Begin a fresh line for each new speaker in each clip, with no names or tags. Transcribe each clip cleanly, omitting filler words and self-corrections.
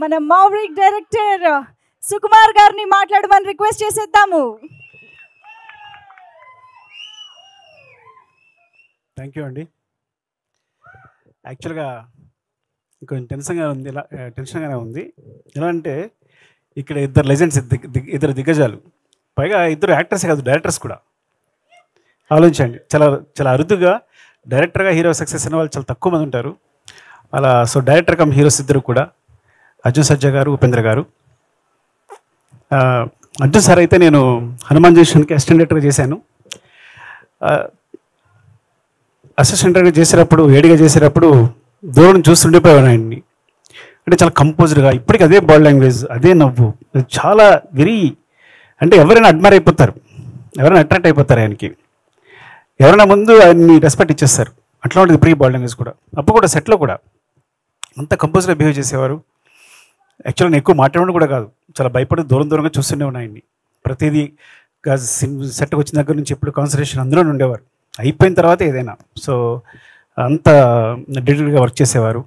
మన మావరిక్ డైరెక్టర్ సుకుమార్ గారిని మాట్లాడమని రిక్వెస్ట్ చేసేద్దాము.
థ్యాంక్ యూ అండి. యాక్చువల్గా కొంచెం టెన్షన్గానే ఉంది. ఎలా అంటే ఇక్కడ ఇద్దరు లెజెండ్స్, ఇద్దరు దిగ్గజాలు, పైగా ఇద్దరు యాక్టర్స్ కాదు, డైరెక్టర్స్ కూడా. ఆలోచించండి, చాలా చాలా అరుదుగా డైరెక్టర్గా హీరో సక్సెస్ అయిన వాళ్ళు చాలా తక్కువ మంది ఉంటారు. అలా సో డైరెక్టర్ కమ్ హీరోస్ ఇద్దరు కూడా, అర్జున్ సర్జా గారు, ఉపేంద్ర గారు. అర్జున్ సార్ అయితే నేను హనుమాన్ జంక్షన్కి అసిస్టెంట్ డైరెక్టర్గా చేశాను. అసిస్టెంట్ డైరెక్టర్ చేసేటప్పుడు, వేడిగా చేసేటప్పుడు దూరం చూస్తుండిపోయాను ఆయన్ని. అంటే చాలా కంపోజ్డ్గా, ఇప్పటికీ అదే బాడీ లాంగ్వేజ్, అదే నవ్వు, చాలా అంటే ఎవరైనా అడ్మైర్ అయిపోతారు, ఎవరైనా అట్రాక్ట్ అయిపోతారు ఆయనకి. ఎవరైనా ముందు ఆయన్ని రెస్పెక్ట్ ఇచ్చేస్తారు. అట్లా ఉంటుంది ప్రీ బాడీ లాంగ్వేజ్ కూడా. అప్పుడు కూడా సెట్లో కూడా అంత కంపోజ్గా బిహేవ్ చేసేవారు. యాక్చువల్గా నేను ఎక్కువ మాట్లాడడం కూడా కాదు, చాలా భయపడి దూరంగా చూస్తూనే ఉన్నాయండి. ప్రతిదీ సెట్కి వచ్చిన దగ్గర నుంచి ఎప్పుడు కాన్సన్ట్రేషన్ అందులోనే ఉండేవారు, అయిపోయిన తర్వాత ఏదైనా. సో అంత డెడికేట్గా వర్క్ చేసేవారు.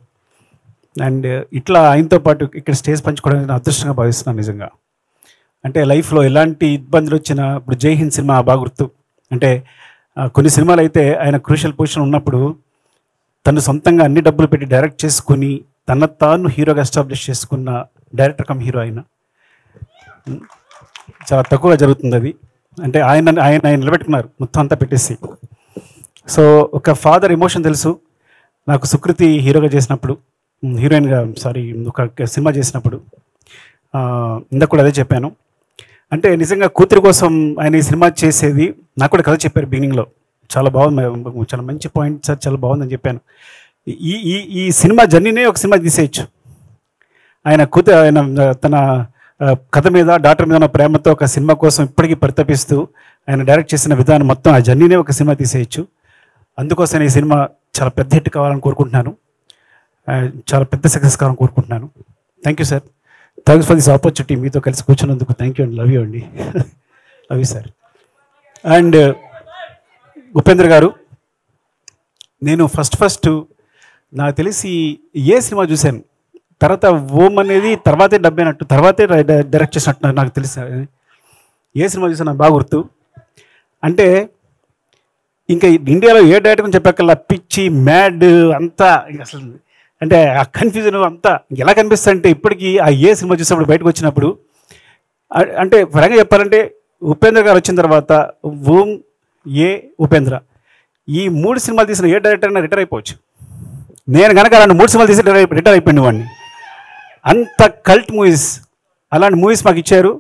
అండ్ ఇట్లా ఆయనతో పాటు ఇక్కడ స్టేజ్ పంచుకోవడానికి నేను అదృష్టంగా భావిస్తున్నాను నిజంగా. అంటే లైఫ్లో ఎలాంటి ఇబ్బందులు వచ్చినా, ఇప్పుడు జై హింద్ సినిమా బాగా గుర్తు. అంటే కొన్ని సినిమాలు అయితే ఆయన క్రూషియల్ పొజిషన్ ఉన్నప్పుడు తను సొంతంగా అన్ని డబ్బులు పెట్టి డైరెక్ట్ చేసుకుని తన తాను హీరోగా ఎస్టాబ్లిష్ చేసుకున్న డైరెక్టర్ కమ్ హీరో ఆయన. చాలా తక్కువగా జరుగుతుంది అది. అంటే ఆయన నిలబెట్టుకున్నారు మొత్తం అంతా పెట్టేసి. సో ఒక ఫాదర్ ఎమోషన్ తెలుసు నాకు. సుకృతి హీరోగా చేసినప్పుడు, ఒక సినిమా చేసినప్పుడు ఇందాక కూడా అదే చెప్పాను. అంటే నిజంగా కూతురి కోసం ఆయన ఈ సినిమా చేసేది నాకు కూడా కథ చెప్పారు బిగినింగ్లో. చాలా బాగుంది, చాలా మంచి పాయింట్ సార్, చాలా బాగుందని చెప్పాను. ఈ సినిమా జర్నీనే ఒక సినిమా తీసేయచ్చు. ఆయన తన కథ మీద, డాక్టర్ మీద ఉన్న ప్రేమతో ఒక సినిమా కోసం ఇప్పటికీ పరితపిస్తూ ఆయన డైరెక్ట్ చేసిన విధానం మొత్తం, ఆ జర్నీనే ఒక సినిమా తీసేయచ్చు. అందుకోసం ఈ సినిమా చాలా పెద్ద హిట్ కావాలని కోరుకుంటున్నాను, చాలా పెద్ద సక్సెస్ కావాలని కోరుకుంటున్నాను. Thank you sir, thanks for this opportunity. మీతో కలిసి కూర్చున్నందుకు థ్యాంక్ యూ అండి. లవ్ యూ అండి. Love you sir. And Upendra గారు, నేను ఫస్ట్ నాకు తెలిసి ఏ సినిమా చూశాను, తర్వాత ఓం అనేది తర్వాతే డబ్బైనట్టు, తర్వాతే డైరెక్ట్ చేసినట్టు నాకు తెలిసి. ఏ సినిమా చూసాను నాకు బాగా గుర్తు. అంటే ఇంకా ఇండియాలో ఏ డైరెక్టర్ అని చెప్పక్కల్లా పిచ్చి, మ్యాడ్ అంతా అసలు, అంటే ఆ కన్ఫ్యూజన్ అంతా ఎలా కనిపిస్తుంది అంటే ఇప్పటికీ ఆ ఏ సినిమా చూసినప్పుడు బయటకు వచ్చినప్పుడు, అంటే ఫ్రాంక్గా చెప్పాలంటే ఉపేంద్ర గారు వచ్చిన తర్వాత ఓం, ఉపేంద్ర, ఈ 3 సినిమాలు తీసిన ఏ డైరెక్టర్ అయినా రిటైర్ అయిపోవచ్చు. నేను కనుక అలాంటి 3 సినిమాలు తీసి రిటైర్ అయిపోయింది వాడిని. అంత కల్ట్ మూవీస్, అలాంటి మూవీస్ మాకు ఇచ్చారు.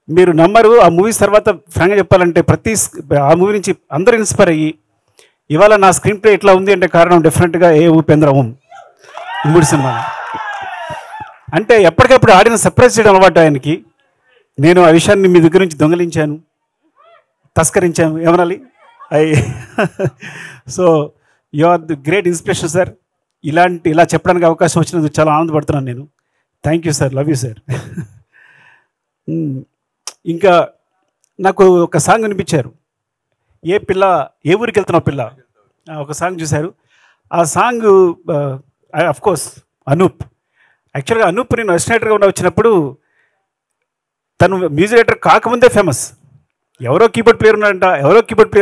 మీరు నమ్మరు, ఆ మూవీస్ తర్వాత ఫ్రాంక్గా చెప్పాలంటే ఆ మూవీ నుంచి అందరూ ఇన్స్పైర్ అయ్యి ఇవాళ నా స్క్రీన్ ప్లే ఇట్లా ఉంది అంటే కారణం డెఫినెట్గా ఉపేంద్ర, ఓం, 3 సినిమాలు. అంటే ఎప్పటికప్పుడు ఆడియన్స్ సర్ప్రైజ్ చేయడం అలవాటు ఆయనకి. నేను ఆ విషయాన్ని మీ దగ్గర నుంచి దొంగలించాను, తస్కరించాను, ఏమనాలి. So you are the great inspiration sir. ఇలా చెప్పడానికి అవకాశం వచ్చినందుకు చాలా ఆనందపడుతున్నాను నేను. Thank you sir, love you sir. ఇంకా నాకు ఒక సాంగ్ వినిపించారు, ఏ ఊరికి వెళ్తున్నావు పిల్ల, ఒక సాంగ్ చూశారు. ఆ సాంగ్ అఫ్ కోర్స్ అనూప్. యాక్చువల్గా అనూప్ నేను అసిస్టెంట్గా వచ్చినప్పుడు తను మ్యూజిక్ డైరెక్టర్ కాకముందే ఫేమస్. ఎవరో కీబోర్డ్ ప్లేయర్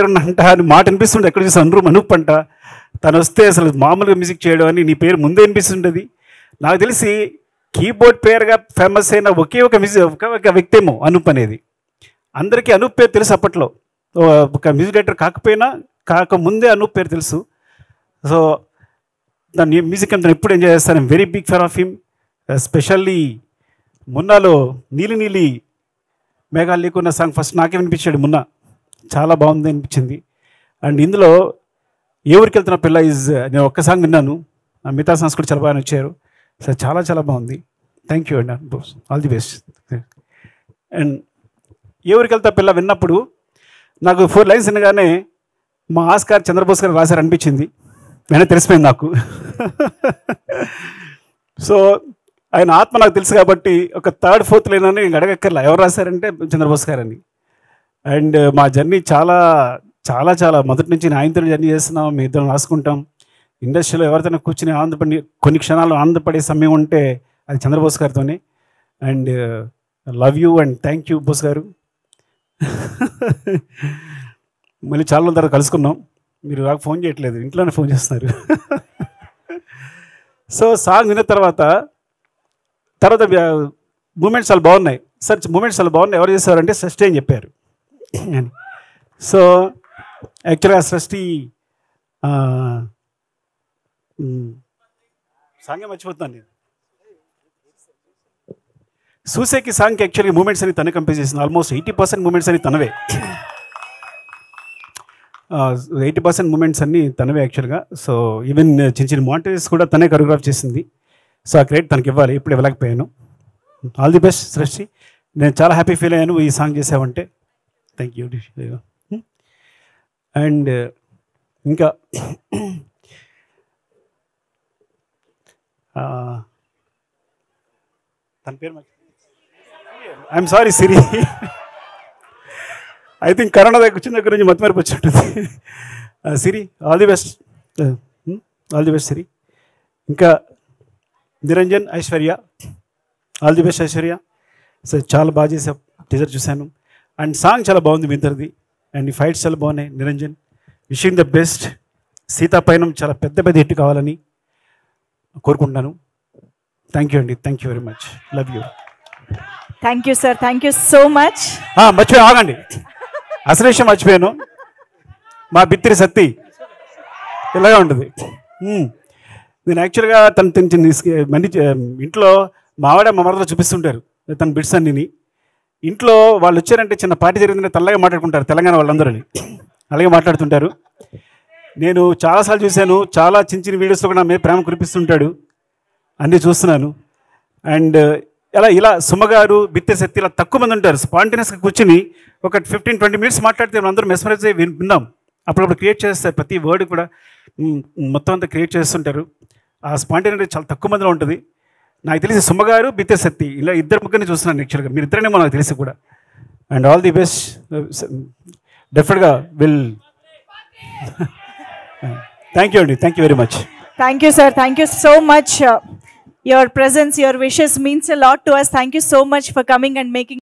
ఉన్నాడంట అని మాట అనిపిస్తుండే. ఎక్కడ చూసి అనూప్ అంట, తను వస్తే అసలు మామూలుగా మ్యూజిక్ చేయడం అని నీ పేరు ముందే అనిపిస్తుండేది. నాకు తెలిసి కీబోర్డ్ ప్లేయర్గా ఫేమస్ అయిన ఒకే ఒక వ్యక్తి ఏమో అనూప్ అనేది. అందరికీ అనూప్ పేరు తెలుసు అప్పట్లో. ఒక మ్యూజిక్ డైరెక్టర్ కాకముందే అనూప్ పేరు తెలుసు. సో దాని మ్యూజిక్ అంతా ఎప్పుడు ఎంజాయ్ చేస్తాను. I'm very big fan of him. Especially మున్నాలో నీలి నీలి మేఘాలు లేకున్న సాంగ్ ఫస్ట్ నాకే వినిపించాడు మున్నా, చాలా బాగుంది అనిపించింది. అండ్ ఇందులో ఏ ఊరికి వెళ్తున్న పిల్ల నేను ఒక్క సాంగ్ విన్నాను, మిగతా సాంగ్స్ కూడా చాలా బాగా నచ్చారు సార్, చాలా చాలా బాగుంది. థ్యాంక్ యూ అండి, ఆల్ ది బెస్ట్. అండ్ ఏ ఊరికి వెళ్తా పిల్ల విన్నప్పుడు నాకు 4 లైన్స్ వినగానే మా ఆస్కార్ చంద్రబోస్ గారు రాశారు అనిపించింది. వెంటనే తెలిసిపోయింది నాకు. సో ఆయన ఆత్మ నాకు తెలుసు కాబట్టి ఒక 3rd, 4th లైన్ అని అడగక్కర్లా, ఎవరు రాశారంటే చంద్రబోస్ గారు అని. అండ్ మా జర్నీ చాలా చాలా చాలా మొదటి నుంచి ఆయనతో జర్నీ చేస్తున్నాం, మీ ఇద్దరం రాసుకుంటాం. ఇండస్ట్రీలో ఎవరితోనే కూర్చుని కొన్ని క్షణాలు ఆనందపడే సమయం ఉంటే అది చంద్రబోస్ గారితోనే. And love you and thank you Bose garu. మళ్ళీ చాలా రోజుల తర్వాత కలుసుకున్నాం. మీరు నాకు ఫోన్ చేయట్లేదు, ఇంట్లోనే ఫోన్ చేస్తున్నారు. సో సాంగ్ విన్న తర్వాత మూమెంట్స్ చాలా బాగున్నాయి సార్, మూమెంట్స్ చాలా బాగున్నాయి. ఎవరు చేశారంటే సృష్టి అని చెప్పారు. సో యాక్చువల్గా సృష్టి సాంగే మర్చిపోతున్నాను నేను. సూసేకి సాంగ్కి యాక్చువల్గా మూమెంట్స్ అని తనే కంపోజ్ చేసింది. ఆల్మోస్ట్ 80% మూమెంట్స్ అని తనవే. 80% మూమెంట్స్ అన్నీ తనవే యాక్చువల్గా. సో ఈవెన్ చిన్న చిన్న మాంటేజెస్ కూడా తనే కొరియోగ్రాఫ్ చేసింది. సో ఆ క్రెడిట్ తనకి ఇవ్వాలి, ఇప్పుడు ఇవ్వలేకపోయాను. ఆల్ ది బెస్ట్ సృష్టి. నేను చాలా హ్యాపీ ఫీల్ అయ్యాను ఈ సాంగ్ చేసావంటే. Thank you. అండ్ ఇంకా తన పేరు I'm sorry Siri. I think corona దగ్గర వచ్చిన దగ్గర నుంచి మతిమరిపి వచ్చినట్టుంది. Siri, all the best, all the best Siri. ఇంకా Niranjan, Aishwarya, all the best Aishwarya. So చాలా బాగా చేసా, టీజర్ చూశాను. అండ్ సాంగ్ చాలా బాగుంది మీ ఇద్దరిది. అండ్ ఈ ఫైట్స్ చాలా బాగున్నాయి. Niranjan, wishing the best. Seethapayanam చాలా పెద్ద పెద్ద హిట్ కావాలని కోరుకుంటున్నాను. థ్యాంక్ యూ అండి, thank you very much, love you.
Thank you sir, thank you so much.
మర్చిపోయి ఆగండి, అసలు విషయం మర్చిపోయాను. మా బిత్తిరి సత్తి ఇలాగే ఉంటుంది. నేను యాక్చువల్గా మంది ఇంట్లో మావాడే మా మరదలో చూపిస్తుంటారు తన బిట్స్ అన్నిని. ఇంట్లో వాళ్ళు వచ్చారంటే చిన్న పార్టీ జరిగిందంటే తెల్లగా మాట్లాడుకుంటారు, తెలంగాణ వాళ్ళందరూ అలాగే మాట్లాడుతుంటారు. నేను చాలాసార్లు చూశాను, చాలా చిన్న చిన్న వీడియోస్లో కూడా నా మీద ప్రేమ కురిపిస్తుంటాడు, అన్నీ చూస్తున్నాను. అండ్ ఇలా సుమగారు, బిత్తె శక్తి ఇలా తక్కువ మంది ఉంటారు. స్పాంటేనియస్గా కూర్చుని ఒక 15-20 మినిట్స్ మాట్లాడితే అందరూ మెస్మరైజ్ అయ్యి విన్నాం. అప్పుడప్పుడు క్రియేట్ చేస్తారు, ప్రతి వర్డ్ కూడా మొత్తం అంతా క్రియేట్ చేస్తుంటారు. ఆ స్పాంటేనిటీ చాలా తక్కువ మందిలో ఉంటుంది. నాకు తెలిసి సుమగారు, బిత్తె శక్తి ఇలా ఇద్దరు ముగ్గురిని చూస్తున్నాను యాక్చువల్గా. మీరు ఇద్దరేమో నాకు తెలిసి కూడా. అండ్ ఆల్ ది బెస్ట్, డెఫినెట్గా విల్. థ్యాంక్ యూ అండి, thank you very much.
Thank you sir, thank you so much. Your presence, your wishes means a lot to us. Thank you so much for coming and making